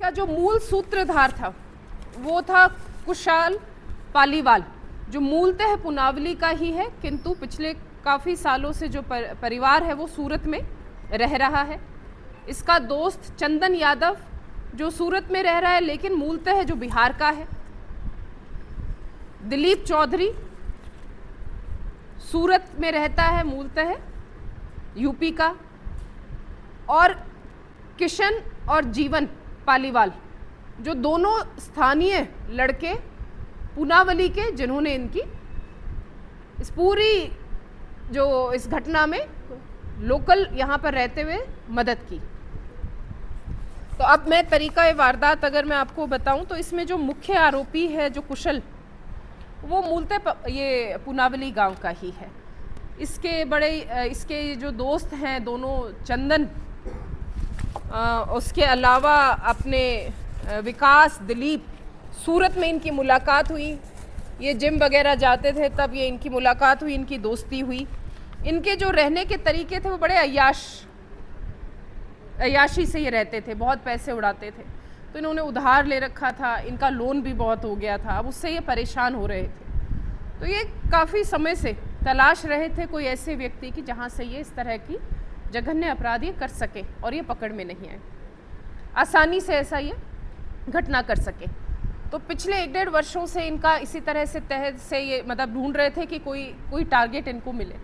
का जो मूल सूत्रधार था वो था कुशाल पालीवाल, जो मूलतः पुनावली का ही है, किंतु पिछले काफ़ी सालों से जो परिवार है वो सूरत में रह रहा है। इसका दोस्त चंदन यादव जो सूरत में रह रहा है लेकिन मूलतः जो बिहार का है। दिलीप चौधरी सूरत में रहता है, मूलतः यूपी का। और किशन और जीवन पालीवाल जो दोनों स्थानीय लड़के पुनावली के, जिन्होंने इनकी इस पूरी जो इस घटना में लोकल यहाँ पर रहते हुए मदद की। तो अब मैं तरीका वारदात अगर मैं आपको बताऊं तो इसमें जो मुख्य आरोपी है जो कुशल, वो मूलतः ये पुनावली गांव का ही है। इसके जो दोस्त हैं दोनों, चंदन, उसके अलावा अपने विकास, दिलीप, सूरत में इनकी मुलाकात हुई। ये जिम वगैरह जाते थे तब ये इनकी मुलाकात हुई, इनकी दोस्ती हुई। इनके जो रहने के तरीके थे वो बड़े अय्याशी से ये रहते थे, बहुत पैसे उड़ाते थे। तो इन्होंने उधार ले रखा था, इनका लोन भी बहुत हो गया था, अब उससे ये परेशान हो रहे थे। तो ये काफ़ी समय से तलाश रहे थे कोई ऐसे व्यक्ति की जहाँ से ये इस तरह की जघन्य अपराध ये कर सके और ये पकड़ में नहीं आए, आसानी से ऐसा ये घटना कर सके। तो पिछले 1-1.5 वर्षों से इनका इसी तरह से तहत से ये मतलब ढूंढ रहे थे कि कोई टारगेट इनको मिले।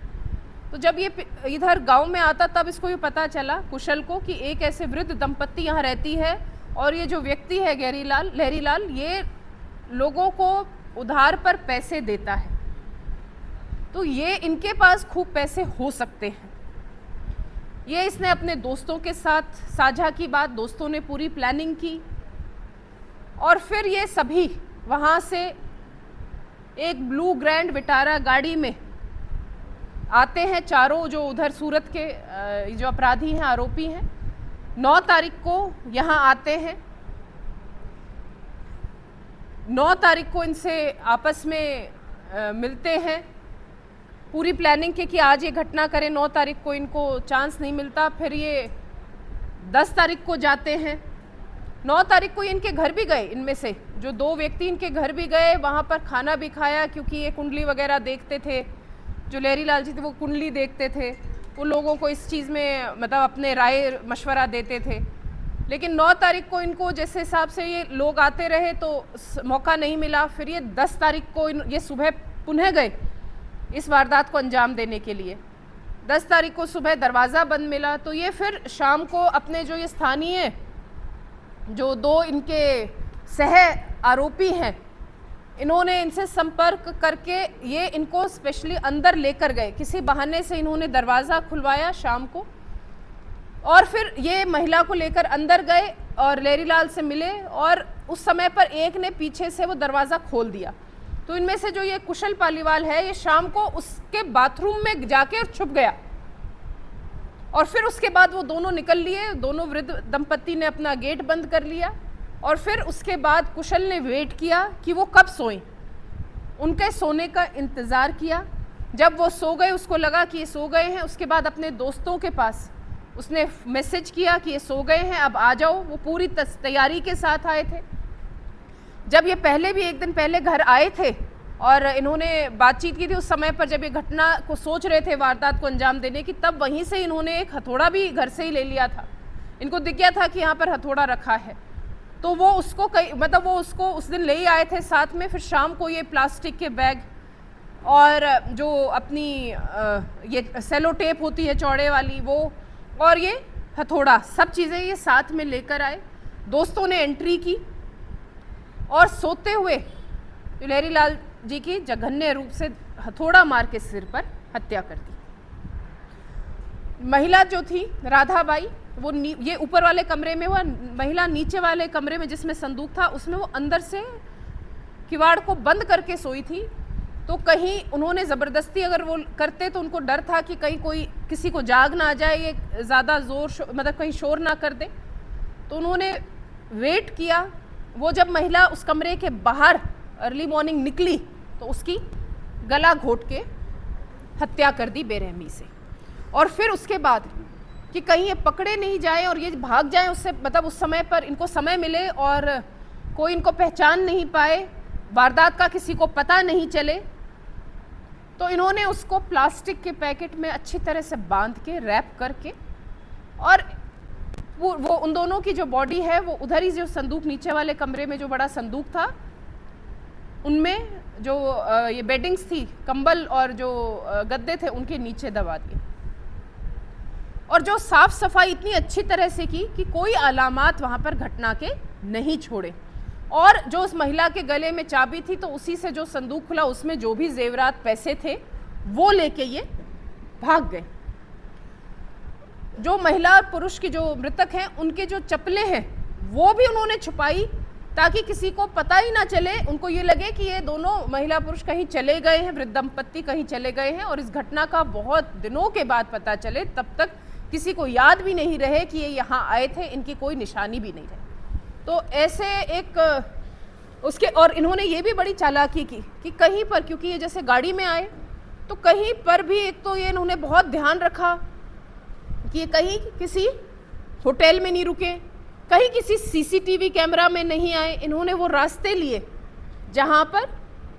तो जब ये इधर गांव में आता तब इसको ये पता चला, कुशल को, कि एक ऐसे वृद्ध दंपत्ति यहाँ रहती है और ये जो व्यक्ति है लहरीलाल, ये लोगों को उधार पर पैसे देता है। तो ये इनके पास खूब पैसे हो सकते हैं। ये इसने अपने दोस्तों के साथ साझा की बात, दोस्तों ने पूरी प्लानिंग की और फिर ये सभी वहाँ से एक ब्लू ग्रैंड विटारा गाड़ी में आते हैं, चारों जो उधर सूरत के जो अपराधी हैं, आरोपी हैं। 9 तारीख को यहाँ आते हैं। 9 तारीख को इनसे आपस में मिलते हैं, पूरी प्लानिंग की कि आज ये घटना करें। 9 तारीख को इनको चांस नहीं मिलता, फिर ये 10 तारीख को जाते हैं। 9 तारीख को ये इनके घर भी गए, इनमें से जो 2 व्यक्ति इनके घर भी गए, वहाँ पर खाना भी खाया, क्योंकि ये कुंडली वगैरह देखते थे। जो लहरीलाल जी थे वो कुंडली देखते थे, वो लोगों को इस चीज़ में मतलब अपने राय मशवरा देते थे। लेकिन 9 तारीख को इनको जिस हिसाब से ये लोग आते रहे तो मौका नहीं मिला। फिर ये 10 तारीख को ये सुबह पुनः गए इस वारदात को अंजाम देने के लिए। 10 तारीख को सुबह दरवाज़ा बंद मिला, तो ये फिर शाम को अपने जो ये स्थानीय जो 2 इनके सह आरोपी हैं, इन्होंने इनसे संपर्क करके ये इनको स्पेशली अंदर लेकर गए। किसी बहाने से इन्होंने दरवाज़ा खुलवाया शाम को और फिर ये महिला को लेकर अंदर गए और लहरीलाल से मिले और उस समय पर एक ने पीछे से वो दरवाज़ा खोल दिया। तो इनमें से जो ये कुशल पालीवाल है, ये शाम को उसके बाथरूम में जाके छुप गया और फिर उसके बाद वो दोनों निकल लिए। दोनों वृद्ध दंपत्ति ने अपना गेट बंद कर लिया और फिर उसके बाद कुशल ने वेट किया कि वो कब सोएं। उनके सोने का इंतज़ार किया। जब वो सो गए, उसको लगा कि ये सो गए हैं, उसके बाद अपने दोस्तों के पास उसने मैसेज किया कि ये सो गए हैं, अब आ जाओ। वो पूरी तैयारी के साथ आए थे। जब ये पहले भी 1 दिन पहले घर आए थे और इन्होंने बातचीत की थी, उस समय पर जब ये घटना को सोच रहे थे वारदात को अंजाम देने की, तब वहीं से इन्होंने एक हथौड़ा भी घर से ही ले लिया था। इनको दिख गया था कि यहाँ पर हथौड़ा रखा है, तो वो उसको वो उसको उस दिन ले ही आए थे साथ में। फिर शाम को ये प्लास्टिक के बैग और जो अपनी ये सेलो टेप होती है चौड़े वाली, वो और ये हथौड़ा, सब चीज़ें ये साथ में लेकर आए। दोस्तों ने एंट्री की और सोते हुए लहरीलाल जी की जघन्य रूप से हथौड़ा मार के सिर पर हत्या कर दी। महिला जो थी राधाबाई, वो ये ऊपर वाले कमरे में, वह महिला नीचे वाले कमरे में जिसमें संदूक था उसमें वो अंदर से किवाड़ को बंद करके सोई थी। तो कहीं उन्होंने ज़बरदस्ती अगर वो करते तो उनको डर था कि कहीं कोई किसी को जाग ना आ जाए, ये ज़्यादा मतलब कहीं शोर ना कर दे। तो उन्होंने वेट किया। वो जब महिला उस कमरे के बाहर अर्ली मॉर्निंग निकली तो उसकी गला घोट के हत्या कर दी बेरहमी से। और फिर उसके बाद कि कहीं ये पकड़े नहीं जाए और ये भाग जाए, उससे मतलब उस समय पर इनको समय मिले और कोई इनको पहचान नहीं पाए, वारदात का किसी को पता नहीं चले। तो इन्होंने उसको प्लास्टिक के पैकेट में अच्छी तरह से बांध के रैप करके, और वो उन दोनों की जो बॉडी है वो उधर ही जो संदूक नीचे वाले कमरे में जो बड़ा संदूक था उनमें जो ये बेडिंग्स थी, कंबल और जो गद्दे थे उनके नीचे दबा दिए। और जो साफ सफाई इतनी अच्छी तरह से की कि कोई अलामात वहाँ पर घटना के नहीं छोड़े। और जो उस महिला के गले में चाबी थी तो उसी से जो संदूक खुला उसमें जो भी जेवरात पैसे थे वो लेके ये भाग गए। जो महिला और पुरुष की जो मृतक हैं उनके जो चप्पलें हैं वो भी उन्होंने छुपाई ताकि किसी को पता ही ना चले। उनको ये लगे कि ये दोनों महिला पुरुष कहीं चले गए हैं, वृद्ध दंपत्ति कहीं चले गए हैं, और इस घटना का बहुत दिनों के बाद पता चले, तब तक किसी को याद भी नहीं रहे कि ये यहाँ आए थे, इनकी कोई निशानी भी नहीं रहे। तो ऐसे एक उसके, और इन्होंने ये भी बड़ी चालाकी की कि कहीं पर, क्योंकि ये जैसे गाड़ी में आए तो कहीं पर भी एक तो ये इन्होंने बहुत ध्यान रखा कि ये कहीं किसी होटल में नहीं रुके, कहीं किसी सीसीटीवी कैमरा में नहीं आए। इन्होंने वो रास्ते लिए जहाँ पर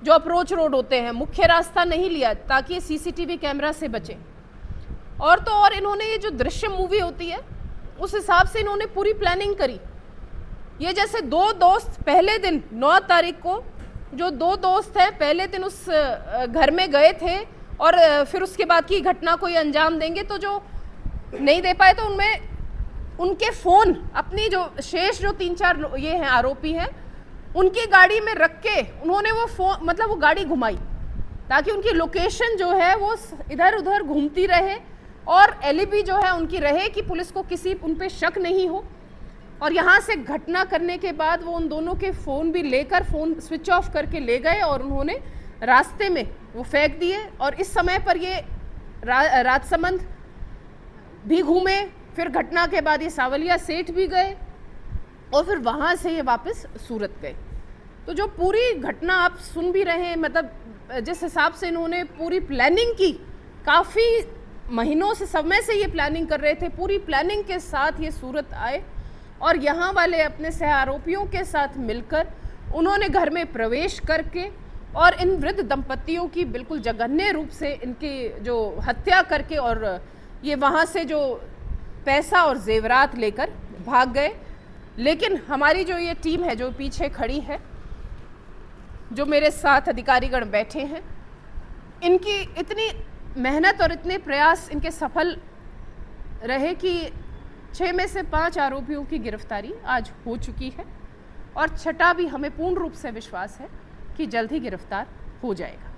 जो अप्रोच रोड होते हैं, मुख्य रास्ता नहीं लिया ताकि ये सीसीटीवी कैमरा से बचे। और तो और इन्होंने ये जो दृश्य मूवी होती है उस हिसाब से इन्होंने पूरी प्लानिंग करी। ये जैसे दो दोस्त पहले दिन 9 तारीख को जो दो दोस्त हैं पहले दिन उस घर में गए थे और फिर उसके बाद की घटना को ये अंजाम देंगे, तो जो नहीं दे पाए तो उनमें उनके फ़ोन अपनी जो शेष जो 3-4 ये हैं आरोपी हैं उनकी गाड़ी में रख के उन्होंने वो फ़ोन मतलब वो गाड़ी घुमाई ताकि उनकी लोकेशन जो है वो इधर उधर घूमती रहे और एलिबी जो है उनकी रहे कि पुलिस को किसी उन पे शक नहीं हो। और यहाँ से घटना करने के बाद वो उन दोनों के फ़ोन भी लेकर फ़ोन स्विच ऑफ करके ले गए और उन्होंने रास्ते में वो फेंक दिए। और इस समय पर ये राजसमंद भी घूमे, फिर घटना के बाद ये सावलिया सेठ भी गए और फिर वहाँ से ये वापस सूरत गए। तो जो पूरी घटना आप सुन भी रहे हैं, मतलब जिस हिसाब से इन्होंने पूरी प्लानिंग की, काफ़ी महीनों से समय से ये प्लानिंग कर रहे थे, पूरी प्लानिंग के साथ ये सूरत आए और यहाँ वाले अपने सह आरोपियों के साथ मिलकर उन्होंने घर में प्रवेश करके और इन वृद्ध दंपतियों की बिल्कुल जघन्य रूप से इनकी जो हत्या करके और ये वहाँ से जो पैसा और जेवरात लेकर भाग गए। लेकिन हमारी जो ये टीम है जो पीछे खड़ी है, जो मेरे साथ अधिकारीगण बैठे हैं, इनकी इतनी मेहनत और इतने प्रयास इनके सफल रहे कि 6 में से 5 आरोपियों की गिरफ्तारी आज हो चुकी है और छठा भी हमें पूर्ण रूप से विश्वास है कि जल्द ही गिरफ्तार हो जाएगा।